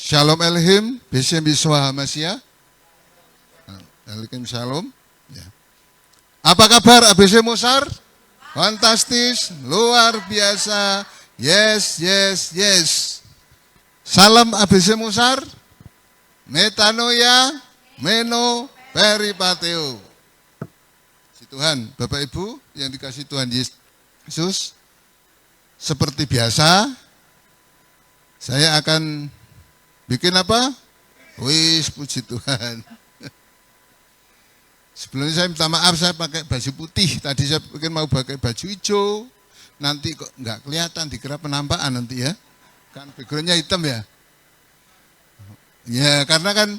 Shalom Elhim, Besem Biswa Masya. Elhim Shalom. Ya. Apa kabar ABC Musar? Fantastis, luar biasa. Yes, yes, yes. Salam ABC Musar. Metanoia, Meno, Peripateo. Si Tuhan, Bapak Ibu yang dikasih Tuhan Yesus, seperti biasa, saya akan bikin apa? Wis, puji Tuhan. Sebelumnya saya minta maaf, saya pakai baju putih. Tadi saya pikir mau pakai baju hijau. Nanti kok nggak kelihatan, dikira penampakan nanti ya. Kan backgroundnya hitam ya. Ya karena kan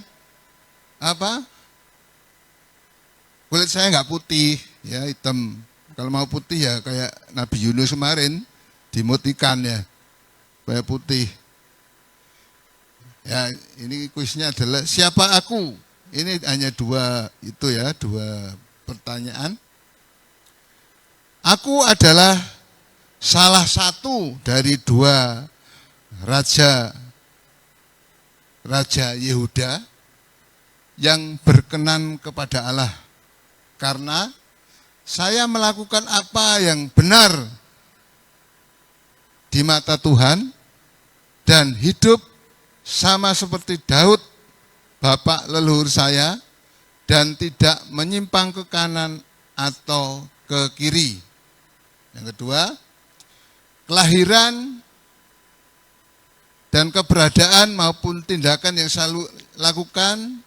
apa? Kulit saya nggak putih, ya hitam. Kalau mau putih ya kayak Nabi Yunus kemarin dimutikan ya, kayak putih. Ya ini kuisnya adalah siapa aku? Ini hanya dua pertanyaan. Aku adalah salah satu dari dua raja Yehuda yang berkenan kepada Allah. Karena saya melakukan apa yang benar di mata Tuhan dan hidup sama seperti Daud, bapak leluhur saya, dan tidak menyimpang ke kanan atau ke kiri. Yang kedua, kelahiran dan keberadaan maupun tindakan yang selalu lakukan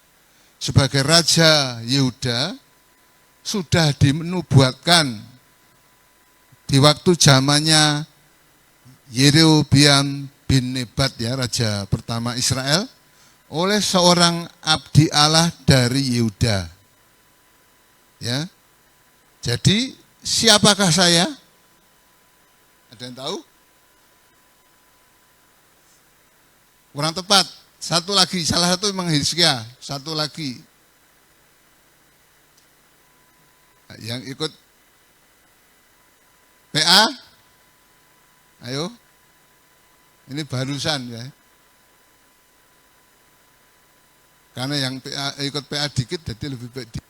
sebagai Raja Yehuda sudah dinubuatkan di waktu zamannya Yerobeam bin Nebat ya, raja pertama Israel, oleh seorang abdi Allah dari Yehuda. Ya. Jadi siapakah saya? Ada yang tahu? Kurang tepat. Satu lagi, salah satu memang Hizkia, satu lagi. Yang ikut PA? Ayo. Ini barusan ya. Karena yang ikut PA dikit jadi lebih baik.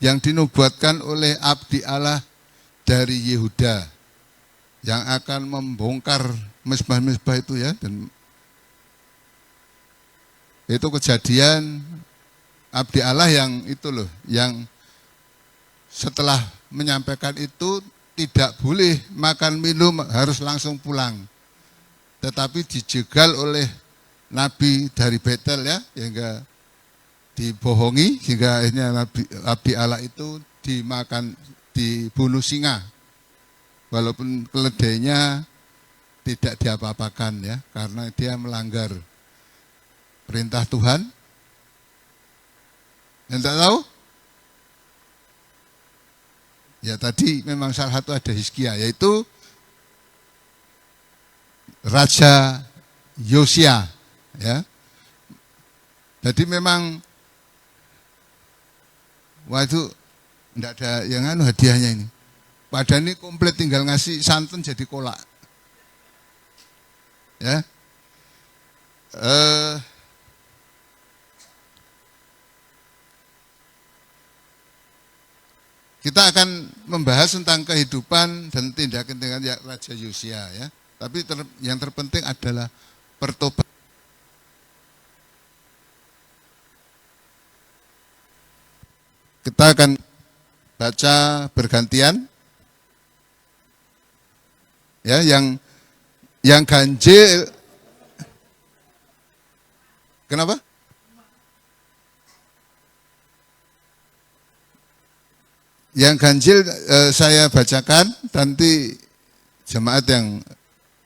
Yang dinubuatkan oleh abdi Allah dari Yehuda yang akan membongkar mezbah-mezbah itu ya, dan itu kejadian abdi Allah yang itu loh, yang setelah menyampaikan itu tidak boleh makan minum, harus langsung pulang, tetapi dijegal oleh nabi dari Betel ya, hingga dibohongi sehingga akhirnya abdi Allah itu dibunuh singa, walaupun keledainya tidak diapa-apakan ya, karena dia melanggar perintah Tuhan. Yang tak tahu? Ya tadi memang salah satu ada Hizkia, yaitu Raja Yosia ya. Jadi memang wah itu enggak ada yang hadiahnya ini. Padahal ini komplit, tinggal ngasih santan jadi kolak. Ya. Kita akan membahas tentang kehidupan dan tindakan Raja Yosia ya. Tapi yang terpenting adalah pertobatan. Kita akan baca bergantian. Ya, yang ganjil. Kenapa? Yang ganjil saya bacakan, nanti jemaat yang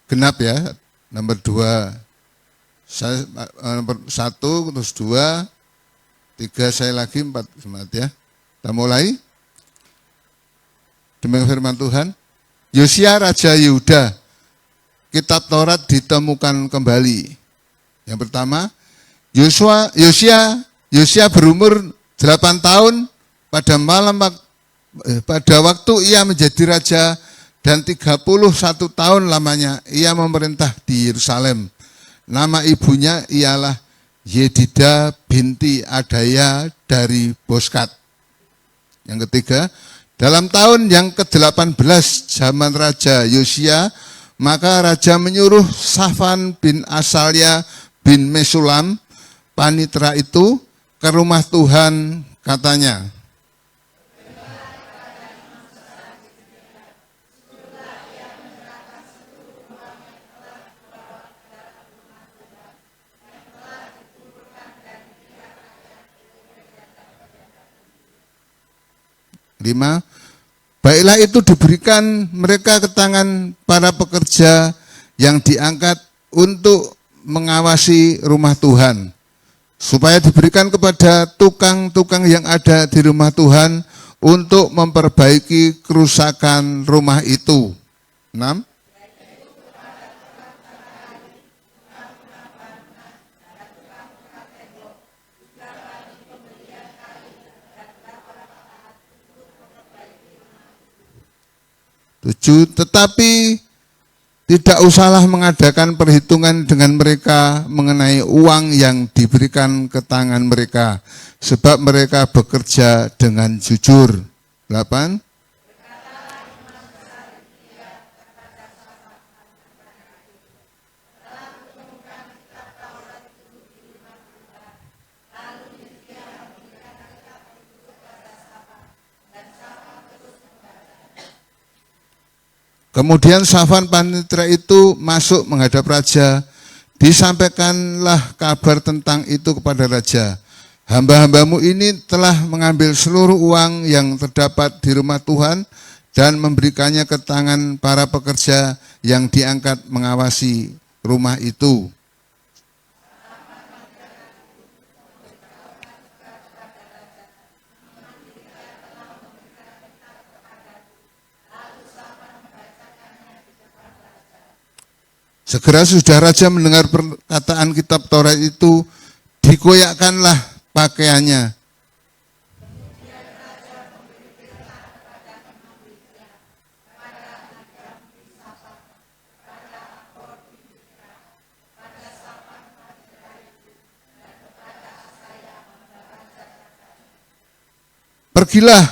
genap ya. Nomor 2 saya nomor 1 terus 2 3 saya lagi 4 jemaat ya. Kita mulai. Demikian firman Tuhan. Yosia Raja Yehuda, kitab Taurat ditemukan kembali. Yang pertama, Yosia berumur 8 tahun pada waktu ia menjadi raja, dan 31 tahun lamanya ia memerintah di Yerusalem. Nama ibunya ialah Yedida binti Adaya dari Boskat. Yang ketiga, dalam tahun yang ke-18 zaman Raja Yosia, maka raja menyuruh Safan bin Asalya bin Mesulam, panitera itu, ke rumah Tuhan, katanya, lima, baiklah itu diberikan mereka ke tangan para pekerja yang diangkat untuk mengawasi rumah Tuhan, supaya diberikan kepada tukang-tukang yang ada di rumah Tuhan untuk memperbaiki kerusakan rumah itu. 6. Tetapi tidak usahlah mengadakan perhitungan dengan mereka mengenai uang yang diberikan ke tangan mereka, sebab mereka bekerja dengan jujur. 8. Kemudian Safan panitera itu masuk menghadap raja. Disampaikanlah kabar tentang itu kepada raja. Hamba-hambamu ini telah mengambil seluruh uang yang terdapat di rumah Tuhan dan memberikannya ke tangan para pekerja yang diangkat mengawasi rumah itu. Segera sudah raja mendengar perkataan kitab Taurat itu, dikoyakkanlah pakaiannya. Pergilah,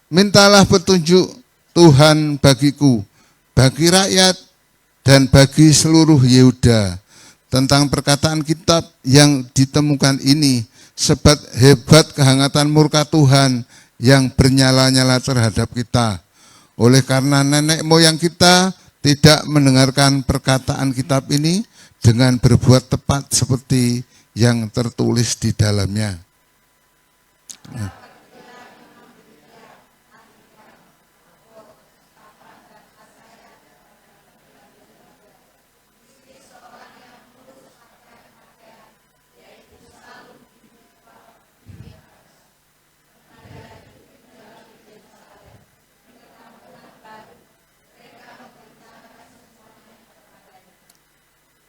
mintalah petunjuk Tuhan bagiku, bagi rakyat, dan bagi seluruh Yehuda tentang perkataan kitab yang ditemukan ini, sebab hebat kehangatan murka Tuhan yang bernyala-nyala terhadap kita. Oleh karena nenek moyang kita tidak mendengarkan perkataan kitab ini dengan berbuat tepat seperti yang tertulis di dalamnya.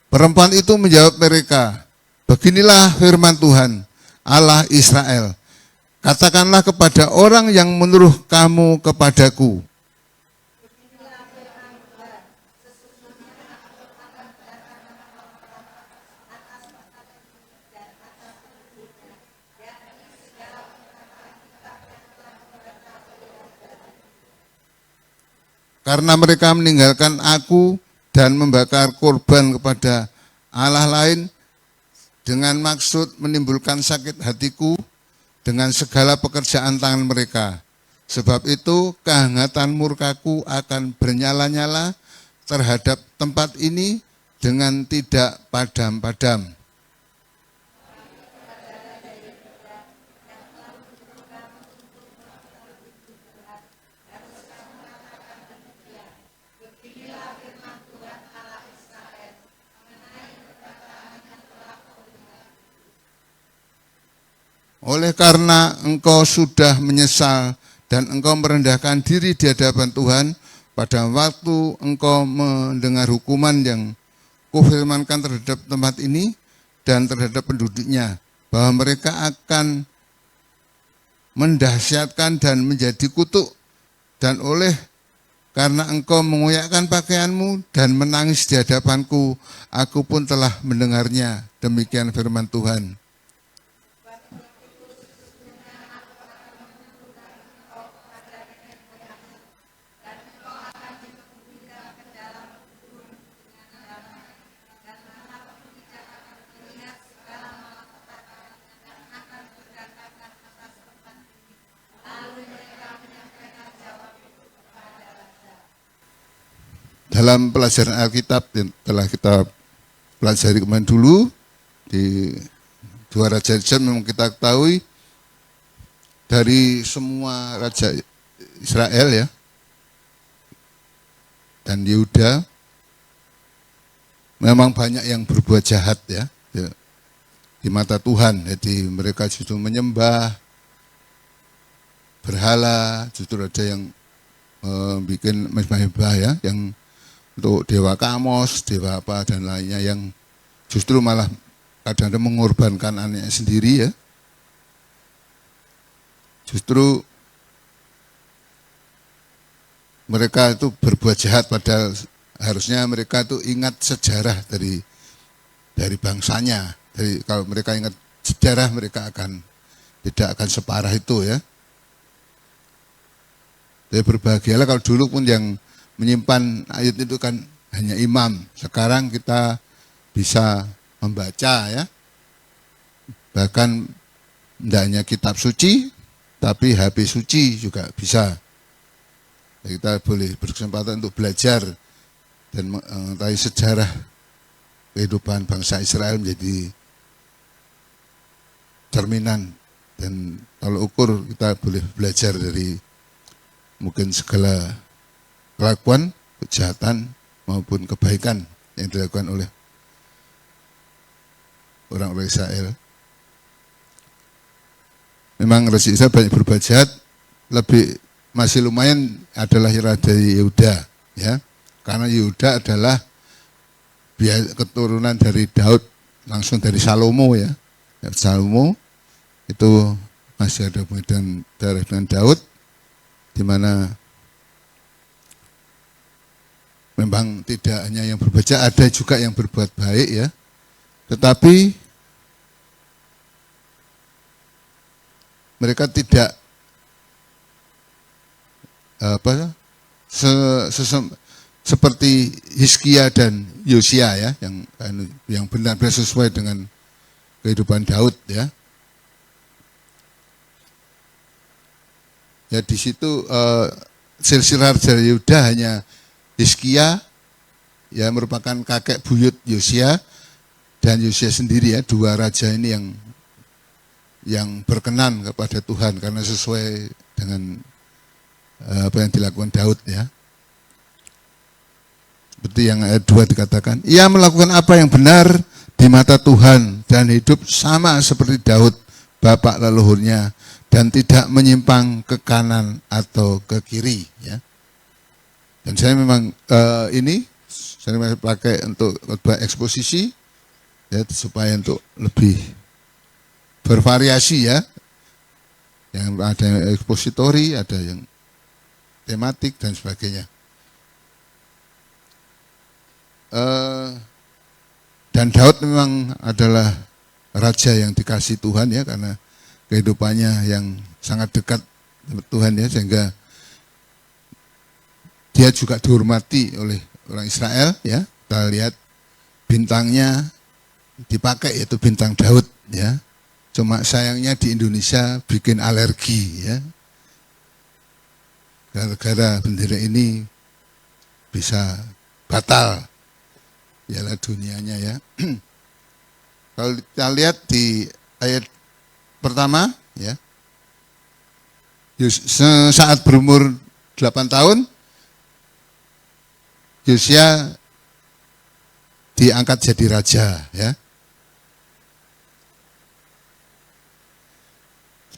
Perempuan itu menjawab mereka, beginilah firman Tuhan, Allah Israel. Katakanlah kepada orang yang menyuruh kamu kepadaku. Karena mereka meninggalkan aku dan membakar korban kepada Allah lain dengan maksud menimbulkan sakit hatiku dengan segala pekerjaan tangan mereka. Sebab itu kehangatan murkaku akan bernyala-nyala terhadap tempat ini dengan tidak padam-padam. Oleh karena engkau sudah menyesal dan engkau merendahkan diri di hadapan Tuhan pada waktu engkau mendengar hukuman yang kufirmankan terhadap tempat ini dan terhadap penduduknya, bahwa mereka akan mendahsyatkan dan menjadi kutuk, dan oleh karena engkau mengoyakkan pakaianmu dan menangis di hadapanku, aku pun telah mendengarnya. Demikian firman Tuhan. Dalam pelajaran Alkitab yang telah kita pelajari kemarin dulu, di 2 Raja memang kita ketahui dari semua raja Israel ya, dan Yehuda memang banyak yang berbuat jahat ya di mata Tuhan. Jadi mereka justru menyembah berhala, justru ada yang bikin mezbah ya, yang untuk dewa Kamos, dewa apa dan lainnya, yang justru malah kadang-kadang mengorbankan anaknya sendiri ya. Justru mereka itu berbuat jahat, padahal harusnya mereka itu ingat sejarah dari bangsanya. Jadi kalau mereka ingat sejarah, mereka tidak akan separah itu ya. Jadi berbahagialah kalau dulu pun yang menyimpan ayat itu kan hanya imam. Sekarang kita bisa membaca ya. Bahkan tidak hanya kitab suci, tapi HP suci juga bisa. Jadi kita boleh berkesempatan untuk belajar dan mengetahui sejarah kehidupan bangsa Israel menjadi cerminan. Dan kalau ukur kita boleh belajar dari mungkin segala kelakuan, kejahatan maupun kebaikan yang dilakukan oleh orang-orang Israel. Memang Raja Israel banyak berbuat jahat, masih lumayan adalah Raja Yehuda ya, karena Yehuda adalah keturunan dari Daud, langsung dari Salomo ya. Salomo itu masih ada hubungan darah dengan Daud, di mana memang tidak hanya yang berbuat jahat, ada juga yang berbuat baik ya. Tetapi mereka tidak seperti Hizkia dan Yosia ya, yang benar-benar sesuai dengan kehidupan Daud ya. Ya di situ silsilah Raja Yehuda hanya Hizkia ya, merupakan kakek buyut Yosia, dan Yosia sendiri ya, dua raja ini yang berkenan kepada Tuhan karena sesuai dengan apa yang dilakukan Daud ya. Seperti yang ayat 2 dikatakan, ia melakukan apa yang benar di mata Tuhan dan hidup sama seperti Daud bapak leluhurnya, dan tidak menyimpang ke kanan atau ke kiri ya. Dan saya memang saya pakai untuk khotbah eksposisi ya, supaya untuk lebih bervariasi ya. Yang ada yang ekspositori, ada yang tematik dan sebagainya. Dan Daud memang adalah raja yang dikasih Tuhan ya, karena kehidupannya yang sangat dekat dengan Tuhan ya, sehingga dia juga dihormati oleh orang Israel ya. Kita lihat bintangnya dipakai, yaitu bintang Daud ya. Cuma sayangnya di Indonesia bikin alergi ya. Gara-gara bendera ini bisa batal piala dunianya ya. Kalau kita lihat di ayat pertama ya, saat berumur 8 tahun Yosia diangkat jadi raja ya.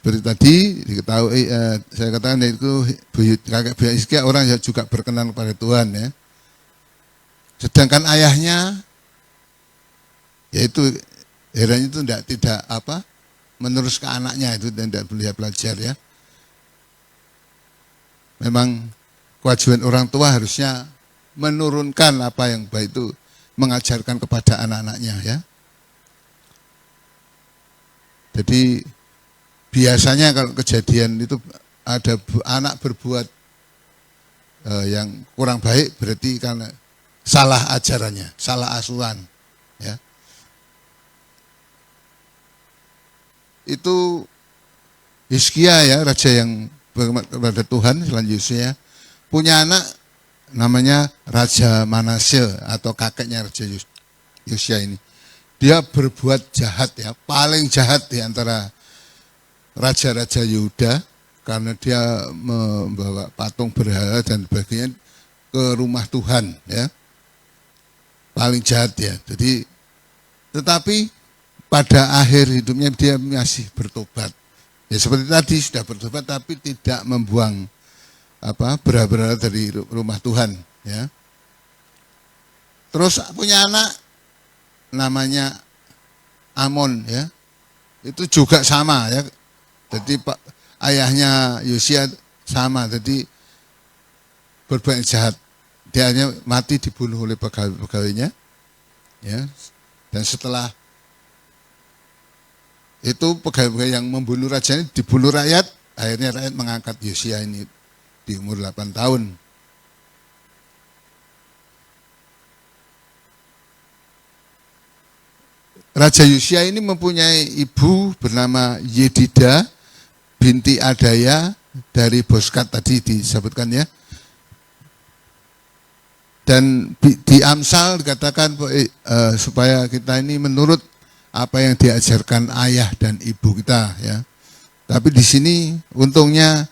Seperti tadi diketahui, saya katakan itu kakek buyut Hizkia orang yang juga berkenan kepada Tuhan ya. Sedangkan ayahnya, yaitu Heran itu tidak menerus ke anaknya, itu tidak boleh belajar ya. Memang kewajiban orang tua harusnya menurunkan apa yang baik itu, mengajarkan kepada anak-anaknya ya. Jadi biasanya kalau kejadian itu ada anak berbuat yang kurang baik, berarti karena salah ajarannya, salah asuhan ya. Itu Hizkia ya, raja yang kepada Tuhan selanjutnya, punya anak namanya Raja Manasye atau kakeknya Raja Yosia ini. Dia berbuat jahat ya, paling jahat di antara raja-raja Yehuda, karena dia membawa patung berhala dan sebagainya ke rumah Tuhan ya. Paling jahat ya. Jadi tetapi pada akhir hidupnya dia masih bertobat. Ya seperti tadi sudah bertobat tapi tidak membuang berhala dari rumah Tuhan ya. Terus punya anak namanya Amon ya. Itu juga sama ya. Jadi ayahnya Yosia sama, jadi berbuat jahat. Dia hanya mati dibunuh oleh pegawainya ya. Dan setelah itu pegawai yang membunuh raja ini dibunuh rakyat, akhirnya rakyat mengangkat Yosia ini di umur 8 tahun. Raja Yosia ini mempunyai ibu bernama Yedida binti Adaya dari Boskat tadi disebutkan ya. Dan di Amsal dikatakan supaya kita ini menurut apa yang diajarkan ayah dan ibu kita ya. Tapi di sini untungnya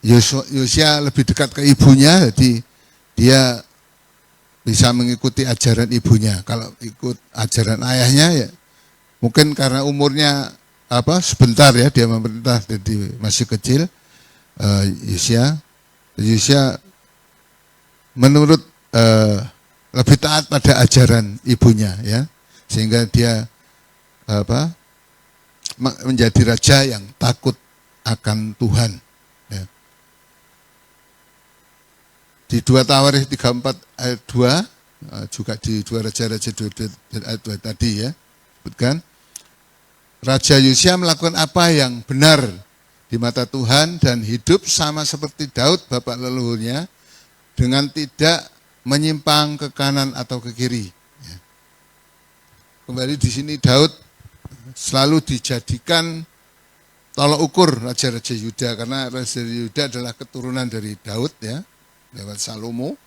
Yosia lebih dekat ke ibunya, jadi dia bisa mengikuti ajaran ibunya. Kalau ikut ajaran ayahnya ya mungkin karena umurnya sebentar ya, dia memerintah jadi masih kecil. Yosia menurut lebih taat pada ajaran ibunya ya, sehingga dia menjadi raja yang takut akan Tuhan ya. Di 2 Tawarikh 34 ayat 2 juga di 2 Raja-Raja 2 ayat 2 tadi ya, sebutkan Raja Yosia melakukan apa yang benar di mata Tuhan dan hidup sama seperti Daud bapak leluhurnya, dengan tidak menyimpang ke kanan atau ke kiri ya. Kembali di sini Daud selalu dijadikan tolok ukur raja-raja Yuda, karena raja Yuda adalah keturunan dari Daud ya, lewat Salomo.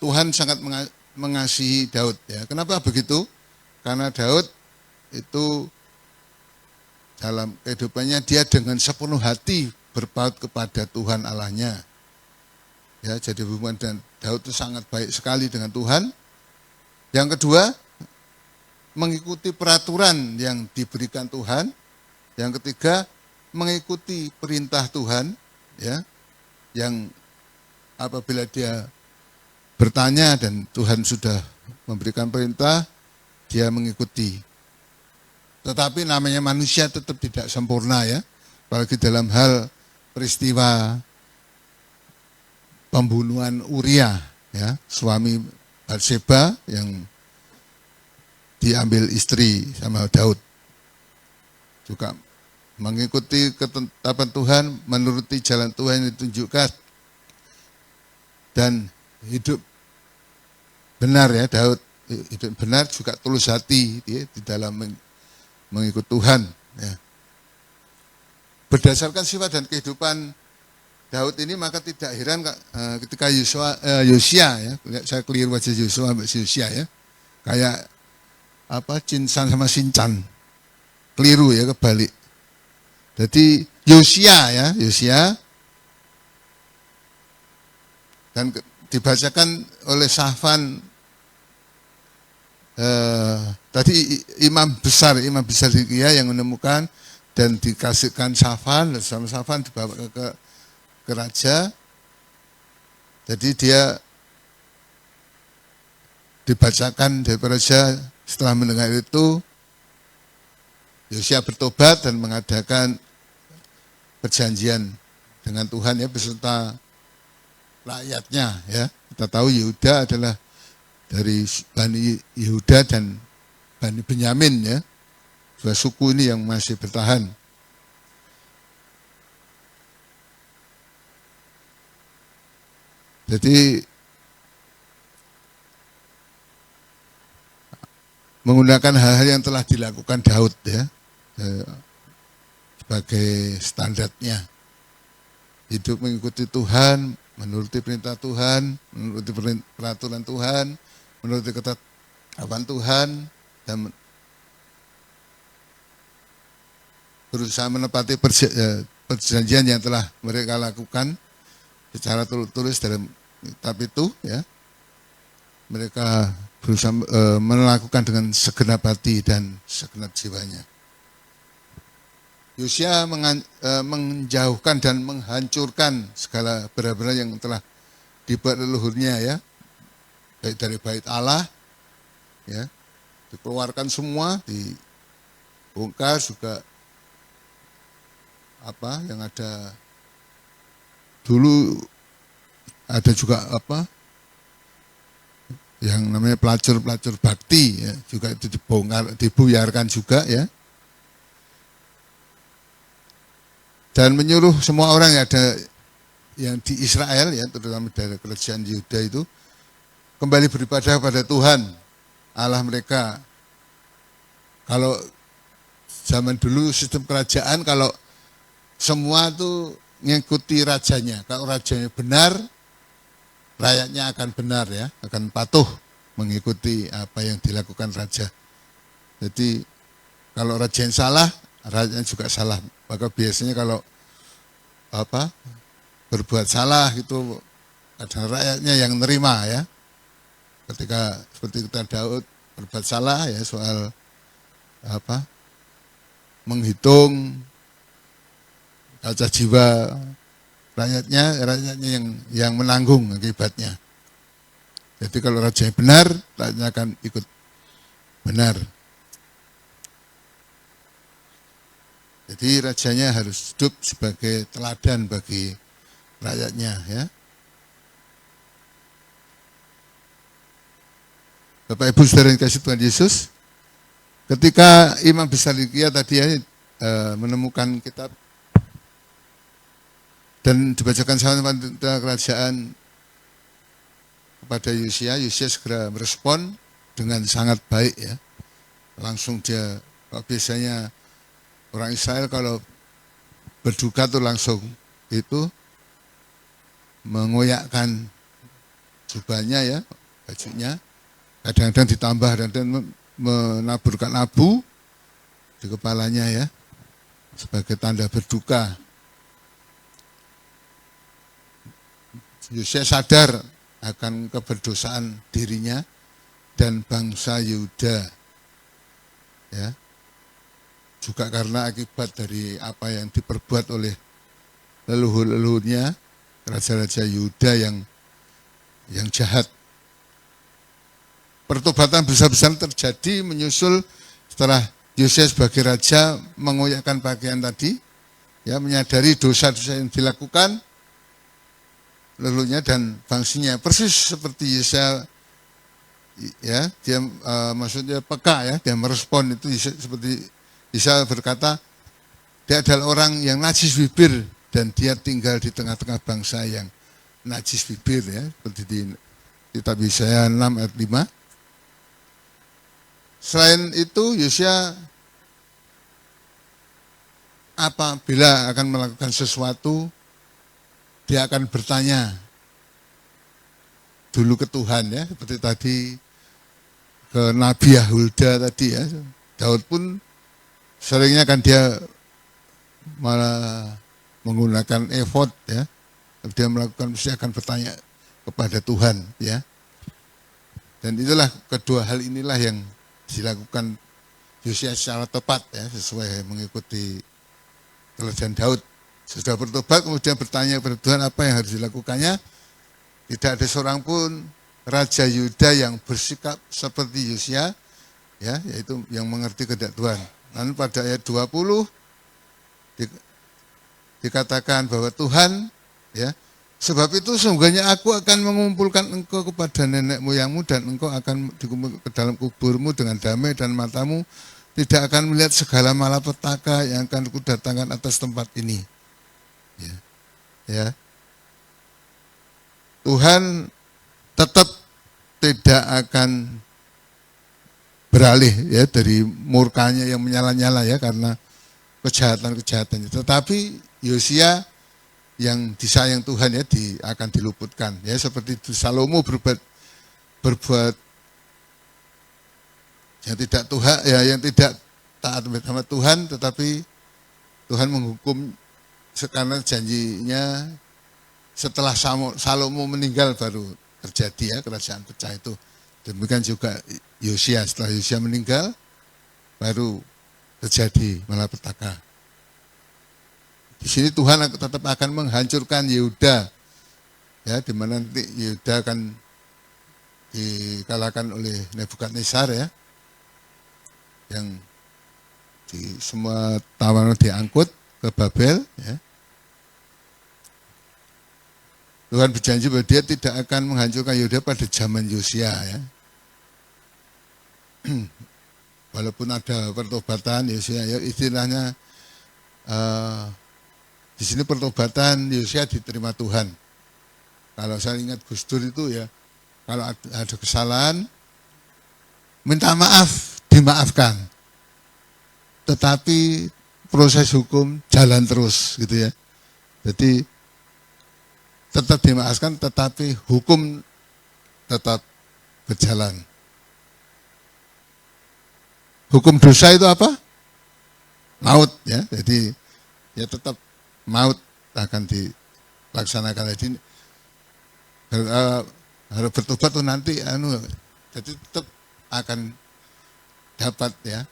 Tuhan sangat mengasihi Daud ya. Kenapa begitu? Karena Daud itu dalam kehidupannya dia dengan sepenuh hati berpaut kepada Tuhan Allahnya. Ya, jadi hubungan dan Daud itu sangat baik sekali dengan Tuhan. Yang kedua, mengikuti peraturan yang diberikan Tuhan. Yang ketiga, mengikuti perintah Tuhan ya. Yang apabila dia bertanya dan Tuhan sudah memberikan perintah, dia mengikuti. Tetapi namanya manusia tetap tidak sempurna ya. Apalagi dalam hal peristiwa pembunuhan Uria ya, suami Batseba yang diambil istri sama Daud. Juga mengikuti ketetapan Tuhan, menuruti jalan Tuhan yang ditunjukkan dan hidup benar ya. Daud hidup benar, juga tulus hati ya, di dalam mengikut Tuhan ya. Berdasarkan sifat dan kehidupan Daud ini, maka tidak heran ketika Yosia ya, saya keliru wajah Yosia ya, kayak Cinsan sama Sincan, keliru ya, kebalik. Jadi Yosia dan dibacakan oleh Safan tadi imam besar Hilkiah yang menemukan dan dikasihkan Safan, sama Safan dibawa ke raja. Jadi dia dibacakan dari raja. Setelah mendengar itu, Yosia bertobat dan mengadakan perjanjian dengan Tuhan ya beserta rakyatnya ya. Kita tahu Yehuda adalah dari Bani Yehuda dan Bani Benyamin ya. Dua suku ini yang masih bertahan. Jadi menggunakan hal-hal yang telah dilakukan Daud ya sebagai standarnya. Hidup mengikuti Tuhan, menuruti perintah Tuhan, menuruti peraturan Tuhan, menuruti ketetapan Tuhan, dan berusaha menepati perjanjian yang telah mereka lakukan secara tertulis dalam kitab itu ya. Mereka berusaha melakukan dengan segenap hati dan segenap jiwanya. Yosia menjauhkan dan menghancurkan segala berhala yang telah dibuat leluhurnya ya, baik dari bait Allah ya, dikeluarkan semua, dibongkar juga apa yang ada dulu, ada juga apa yang namanya pelacur bakti ya, juga itu dibongkar, dibuyarkan juga ya. Dan menyuruh semua orang yang ada yang di Israel ya, terutama dari kerajaan Yehuda itu kembali beribadah pada Tuhan Allah mereka. Kalau zaman dulu sistem kerajaan, kalau semua itu mengikuti rajanya, kalau rajanya benar, rakyatnya akan benar ya, akan patuh mengikuti apa yang dilakukan raja. Jadi kalau raja yang salah, rakyatnya juga salah. Maka biasanya kalau berbuat salah itu ada rakyatnya yang nerima ya. Ketika seperti kita Daud berbuat salah ya soal menghitung kaca jiwa rakyatnya yang menanggung akibatnya. Jadi kalau raja yang benar, rakyatnya akan ikut benar. Jadi rajanya harus hidup sebagai teladan bagi rakyatnya ya. Bapak Ibu saudara yang kasih Tuhan Yesus, ketika Imam Besar Hilkiah tadi ya, menemukan kitab dan dibacakan sama tentang kerajaan kepada Yosia, Yosia segera merespon dengan sangat baik ya. Langsung dia, biasanya orang Israel kalau berduka tuh langsung itu mengoyakkan jubahnya ya, bajunya, kadang-kadang ditambah dan menaburkan abu di kepalanya ya, sebagai tanda berduka. Yosia sadar akan keberdosaan dirinya dan bangsa Yehuda ya. Juga karena akibat dari apa yang diperbuat oleh leluhur-leluhurnya, raja-raja Yehuda yang jahat. Pertobatan besar-besar terjadi menyusul setelah Yosia sebagai raja mengoyakkan pakaian tadi, ya, menyadari dosa-dosa yang dilakukan leluhurnya dan bangsinya. Persis seperti Yosia, ya, dia maksudnya peka ya, dia merespon itu seperti Isa berkata, dia adalah orang yang najis bibir dan dia tinggal di tengah-tengah bangsa yang najis bibir ya, seperti di kitab Yesaya 6 ayat 5. Selain itu Yosia apabila akan melakukan sesuatu, dia akan bertanya dulu ke Tuhan ya, seperti tadi ke Nabi Yahulda tadi ya. Daud pun seringnya kan dia malah menggunakan efod ya. Dia melakukan, mesti akan bertanya kepada Tuhan ya. Dan itulah kedua hal inilah yang dilakukan Yosia secara tepat ya, sesuai mengikuti teladan Daud. Sudah bertobat kemudian bertanya kepada Tuhan apa yang harus dilakukannya. Tidak ada seorang pun Raja Yuda yang bersikap seperti Yosia, ya, yaitu yang mengerti kehendak Tuhan. Lalu pada ayat 20 dikatakan bahwa Tuhan, ya, sebab itu sesungguhnya aku akan mengumpulkan engkau kepada nenek moyangmu dan engkau akan dikumpulkan ke dalam kuburmu dengan damai dan matamu tidak akan melihat segala malapetaka yang akan kudatangkan atas tempat ini. Ya, ya. Tuhan tetap tidak akan beralih ya dari murkanya yang menyala-nyala ya karena kejahatan-kejahatannya. Tetapi Yosia yang disayang Tuhan ya akan diluputkan ya seperti Salomo berbuat yang tidak Tuhan ya yang tidak taat sama Tuhan, tetapi Tuhan menghukum karena janjinya setelah Salomo meninggal baru terjadi ya kerajaan pecah itu. Demikian juga Yosia, setelah Yosia meninggal baru terjadi malapetaka. Di sini Tuhan tetap akan menghancurkan Yehuda, ya, di mana nanti Yehuda akan dikalahkan oleh Nebukadnezar ya, yang semua tawanan diangkut ke Babel. Ya. Tuhan berjanji bahwa dia tidak akan menghancurkan Yehuda pada zaman Yosia ya. Walaupun ada pertobatan Yosia ya, istilahnya di sini pertobatan Yosia diterima Tuhan. Kalau saya ingat Gus Dur itu ya, kalau ada kesalahan minta maaf, dimaafkan. Tetapi proses hukum jalan terus gitu ya. Jadi tetap dimaafkan tetapi hukum tetap berjalan. Hukum dosa itu apa? Maut ya. Jadi ya tetap maut akan dilaksanakan. Jadi harus bertobat tuh nanti jadi tetap akan dapat ya.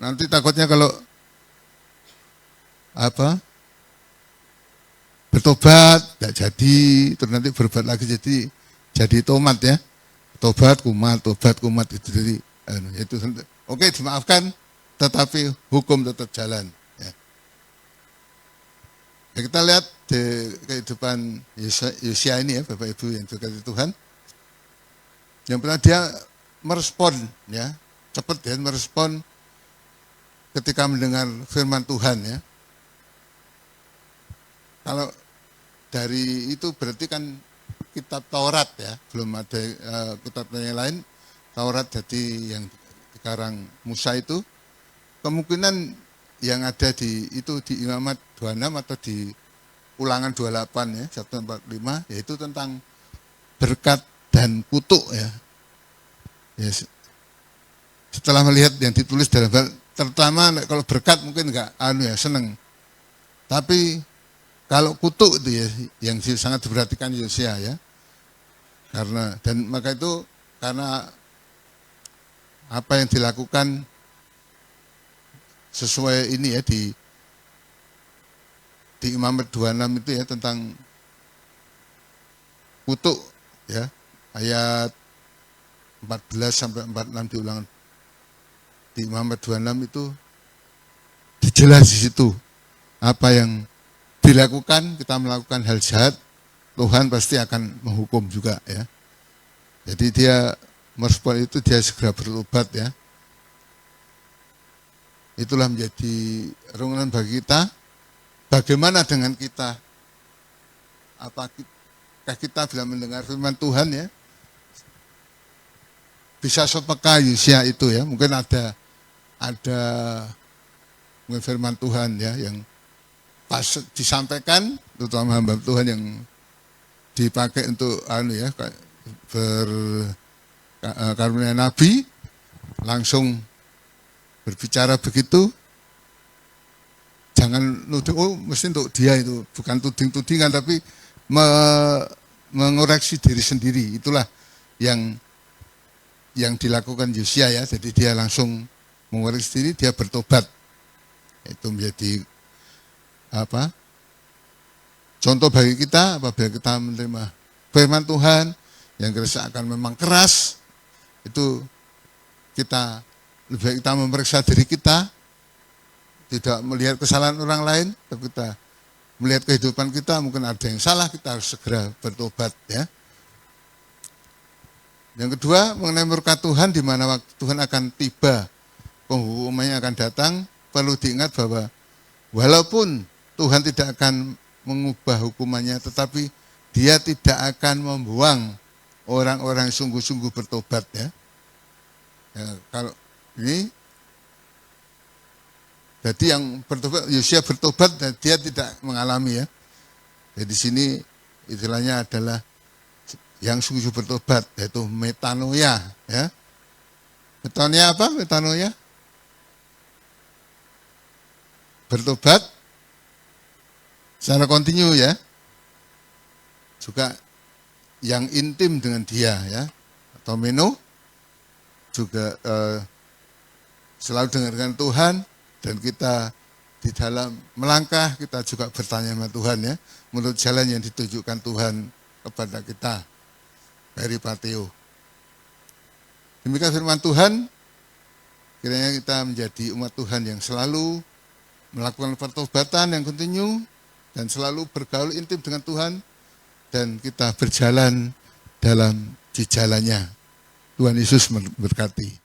Nanti takutnya kalau bertobat tidak jadi, terus nanti berbuat lagi jadi tomat ya, tobat kumat itu jadi itu oke dimaafkan, tetapi hukum tetap jalan. Ya. Ya, kita lihat di kehidupan Yosia ini ya, Bapak Ibu yang dikasihi Tuhan, yang pernah dia merespon ya, cepat ya merespon ketika mendengar firman Tuhan ya. Kalau dari itu berarti kan kitab Taurat ya, belum ada kitab yang lain. Taurat jadi yang sekarang Musa itu kemungkinan yang ada di Imamat 26 atau di Ulangan 28 ya, 145 yaitu tentang berkat dan kutuk ya. Ya setelah melihat yang ditulis dalam terutama kalau berkat mungkin enggak seneng. Tapi kalau kutuk itu ya yang sangat diperhatikan Yosia ya. Maka itu karena apa yang dilakukan sesuai ini ya di Imamat 26 itu ya tentang kutuk ya, ayat 14 sampai 46 di Ulangan di Imamat 26 itu dijelas di situ apa yang dilakukan, kita melakukan hal jahat, Tuhan pasti akan menghukum juga ya. Jadi dia merespon itu, dia segera bertobat ya. Itulah menjadi renungan bagi kita. Bagaimana dengan kita? Apakah kita bila mendengar firman Tuhan ya, bisa sepeka Yosia itu ya? Mungkin ada firman Tuhan ya yang pas disampaikan, terutama hamba Tuhan yang dipakai untuk karunia nabi, langsung berbicara begitu, jangan nuduh, mesti untuk dia itu, bukan tuding-tudingan, tapi mengoreksi diri sendiri. Itulah yang yang dilakukan Yosia ya, jadi dia langsung mengoreksi diri, dia bertobat. Itu menjadi apa? Contoh bagi kita apabila kita menerima firman Tuhan yang keresahan memang keras, itu kita lebih baik kita memeriksa diri kita, tidak melihat kesalahan orang lain, tapi kita melihat kehidupan kita, mungkin ada yang salah, kita harus segera bertobat ya. Yang kedua, mengenai murka Tuhan, di mana waktu Tuhan akan tiba, penghukumannya akan datang, perlu diingat bahwa walaupun Tuhan tidak akan mengubah hukumannya, tetapi Dia tidak akan membuang orang-orang yang sungguh-sungguh bertobat ya. Ya, kalau ini, jadi yang bertobat, Yosia bertobat, dan dia tidak mengalami ya. Jadi di sini istilahnya adalah yang sungguh bertobat, yaitu metanoia ya. Metanoia apa? Metanoia bertobat secara kontinu ya, juga yang intim dengan dia ya, atau meno juga selalu dengarkan Tuhan, dan kita di dalam melangkah kita juga bertanya sama Tuhan ya, menurut jalan yang ditunjukkan Tuhan kepada kita. Peripateo. Demikian firman Tuhan, kiranya kita menjadi umat Tuhan yang selalu melakukan pertobatan yang kontinu dan selalu bergaul intim dengan Tuhan, dan kita berjalan dalam di jalannya. Tuhan Yesus memberkati.